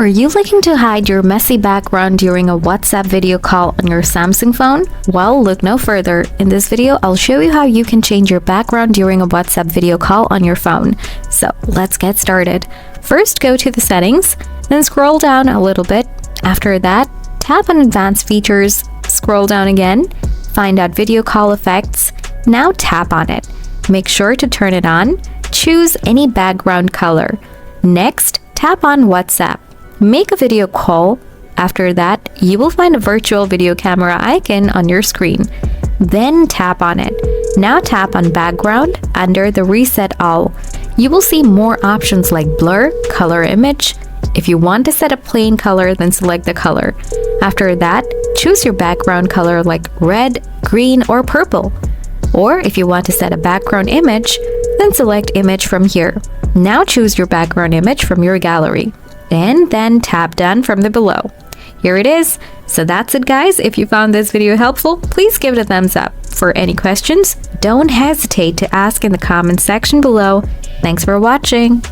Are you looking to hide your messy background during a WhatsApp video call on your Samsung phone? Well, look no further. In this video, I'll show you how you can change your background during a WhatsApp video call on your phone. So let's get started. First, go to the settings, then scroll down a little bit. After that, tap on advanced features, scroll down again, find out video call effects. Now tap on it. Make sure to turn it on. Choose any background color. Next, tap on WhatsApp. Make a video call. After that, you will find a virtual video camera icon on your screen. Then tap on it. Now tap on background under the reset all. You will see more options like blur, color image. If you want to set a plain color, then select the color. After that, choose your background color like red, green, or purple. Or if you want to set a background image, then select image from here. Now choose your background image from your gallery. And then tap done from the below. Here it is. So that's it, guys. If you found this video helpful, please give it a thumbs up. For any questions, don't hesitate to ask in the comment section below. Thanks for watching.